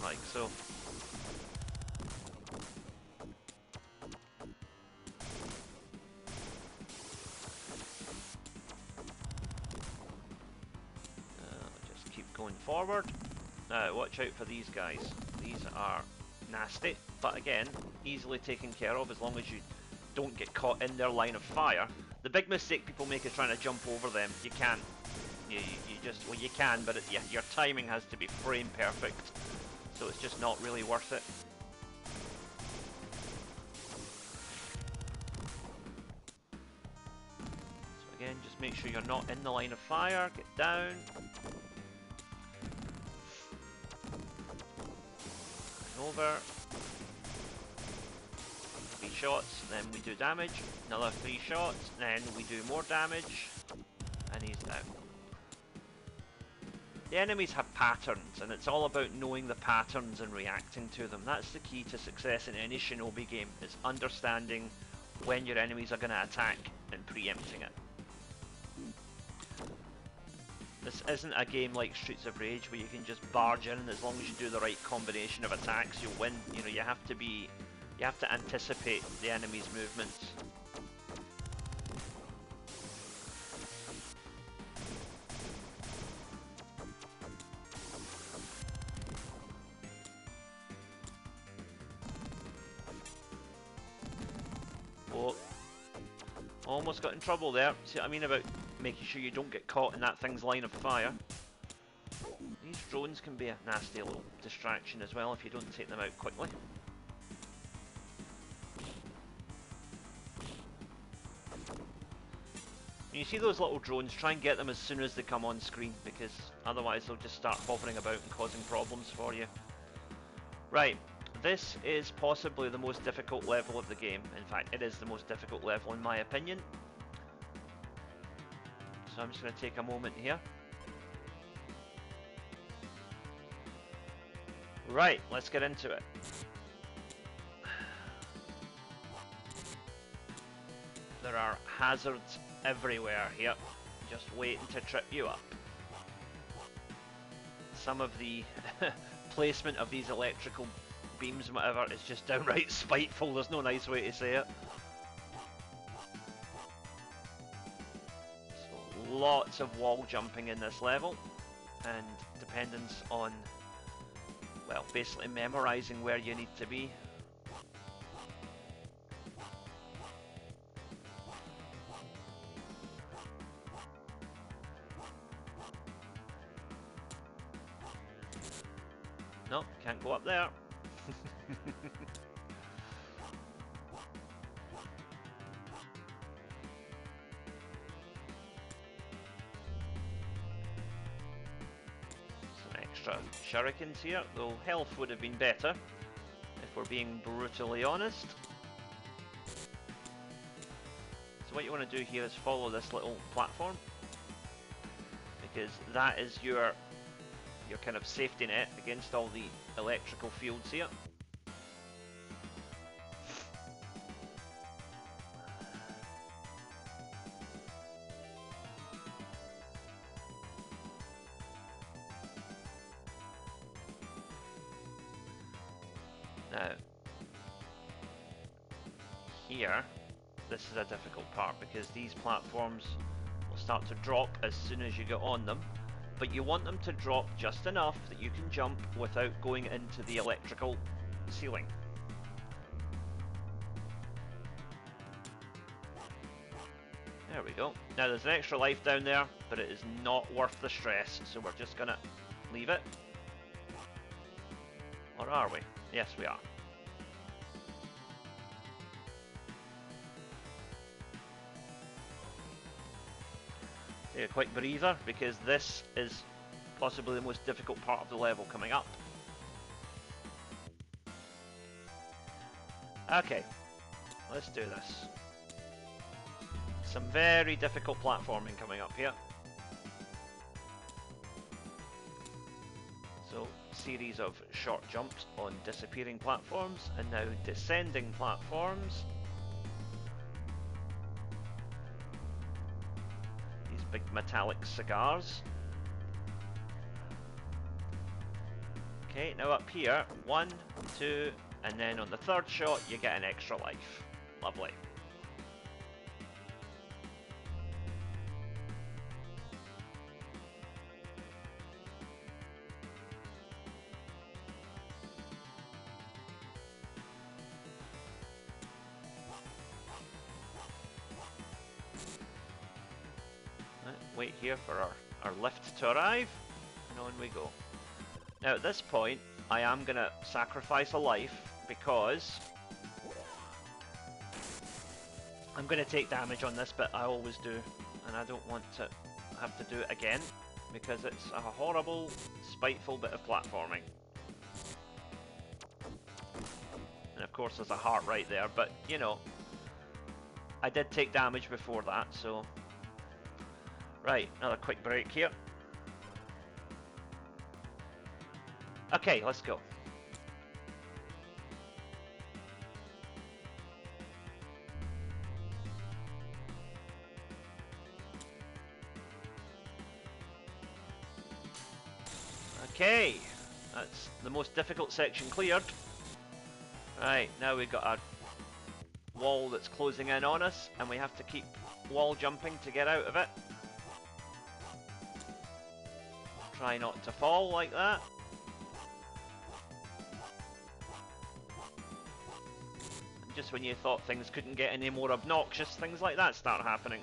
like so. forward. Now, watch out for these guys. These are nasty, but again, easily taken care of as long as you don't get caught in their line of fire. The big mistake people make is trying to jump over them. You can't. You just, well, you can, but yeah, your timing has to be frame perfect, so it's just not really worth it. So again, just make sure you're not in the line of fire. Get down. Over. 3 shots, then we do damage. Another 3 shots, then we do more damage. And he's down. The enemies have patterns, and it's all about knowing the patterns and reacting to them. That's the key to success in any Shinobi game, is understanding when your enemies are going to attack and preempting it. This isn't a game like Streets of Rage where you can just barge in and as long as you do the right combination of attacks you'll win. You know, you have to anticipate the enemy's movements. Oh, almost got in trouble there. See what I mean about making sure you don't get caught in that thing's line of fire. These drones can be a nasty little distraction as well if you don't take them out quickly. When you see those little drones, try and get them as soon as they come on screen, because otherwise they'll just start hovering about and causing problems for you. Right, this is possibly the most difficult level of the game. In fact, it is the most difficult level in my opinion. So I'm just going to take a moment here. Right, let's get into it. There are hazards everywhere here, just waiting to trip you up. Some of the placement of these electrical beams and whatever is just downright spiteful, there's no nice way to say it. So lots of wall jumping in this level, and dependence on, well, basically memorizing where you need to be. No, can't go up there. Some extra shurikens here, though health would have been better, if we're being brutally honest. So what you want to do here is follow this little platform, because that is your kind of safety net against all the electrical fields here. Now, here, this is a difficult part because these platforms will start to drop as soon as you get on them. But you want them to drop just enough that you can jump without going into the electrical ceiling. There we go. Now there's an extra life down there, but it is not worth the stress, so we're just gonna leave it. Or are we? Yes, we are. Take a quick breather, because this is possibly the most difficult part of the level coming up. Okay, let's do this. Some very difficult platforming coming up here. So, series of short jumps on disappearing platforms, and now descending platforms. Big metallic cigars. Okay, now up here, 1, 2, and then on the third shot you get an extra life. Lovely. wait here for our lift to arrive, and on we go. Now at this point, I am going to sacrifice a life because I'm going to take damage on this bit, I always do, and I don't want to have to do it again because it's a horrible, spiteful bit of platforming. And of course there's a heart right there, but you know, I did take damage before that, so... Right, another quick break here. Okay, let's go. Okay, that's the most difficult section cleared. Right, now we've got a wall that's closing in on us, and we have to keep wall jumping to get out of it. Try not to fall like that. And just when you thought things couldn't get any more obnoxious, things like that start happening.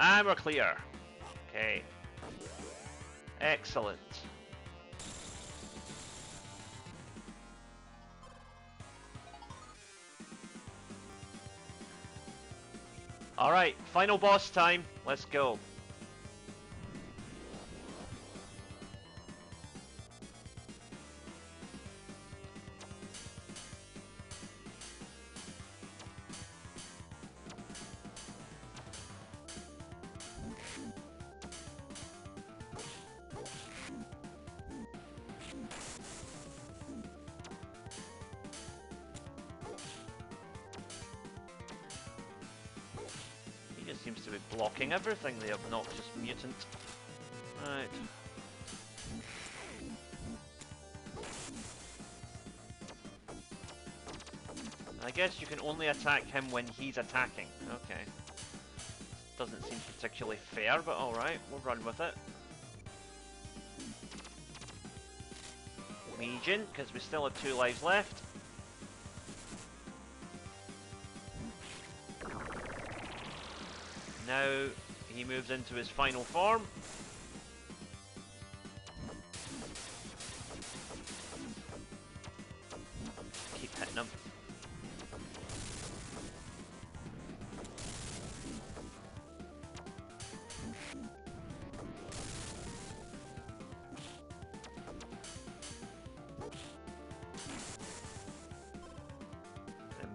And we're clear. Okay. Excellent. Alright, final boss time. Let's go. Seems to be blocking everything, the obnoxious mutant. Right. I guess you can only attack him when he's attacking. Okay. Doesn't seem particularly fair, but alright, we'll run with it. Legion, because we still have 2 lives left. Now he moves into his final form. Keep hitting him.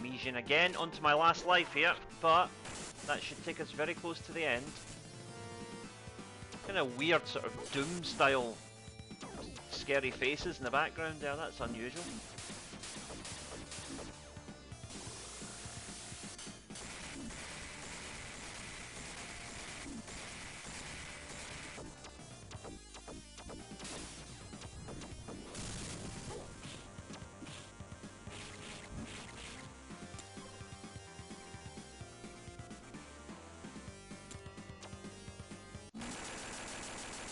Legion again onto my last life here, but that should take us very close to the end. Kind of weird sort of Doom style scary faces in the background there, that's unusual.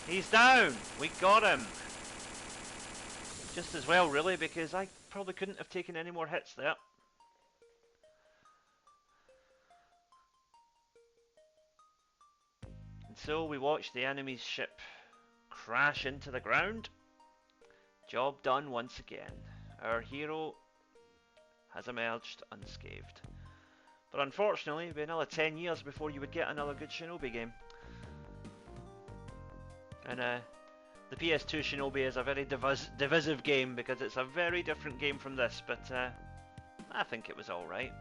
He's down! We got him! Just as well, really, because I probably couldn't have taken any more hits there. And so we watch the enemy's ship crash into the ground. Job done once again. Our hero has emerged unscathed. But unfortunately, it'll be another 10 years before you would get another good Shinobi game. And the PS2 Shinobi is a very divisive game because it's a very different game from this, but I think it was alright.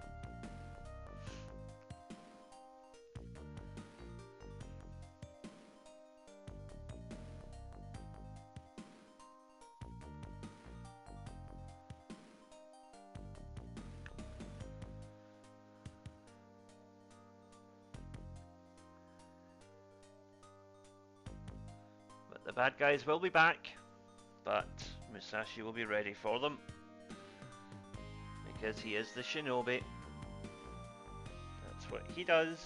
The bad guys will be back, but Musashi will be ready for them. because he is the Shinobi. That's what he does.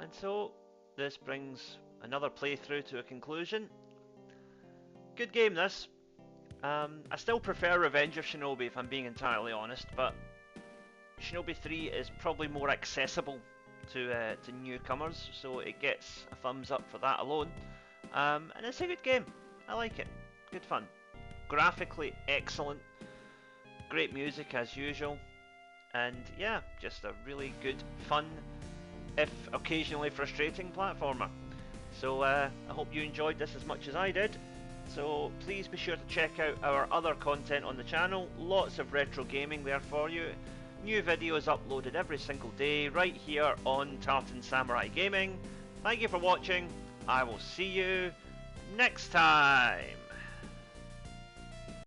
And so, this brings another playthrough to a conclusion. Good game, this. I still prefer Revenge of Shinobi if I'm being entirely honest, but Shinobi 3 is probably more accessible to newcomers, so it gets a thumbs up for that alone. And it's a good game. I like it. Good fun. Graphically excellent. Great music as usual. And yeah, just a really good, fun, if occasionally frustrating platformer. So I hope you enjoyed this as much as I did. So please be sure to check out our other content on the channel. Lots of retro gaming there for you. New videos uploaded every single day right here on Tartan Samurai Gaming. Thank you for watching. I will see you next time.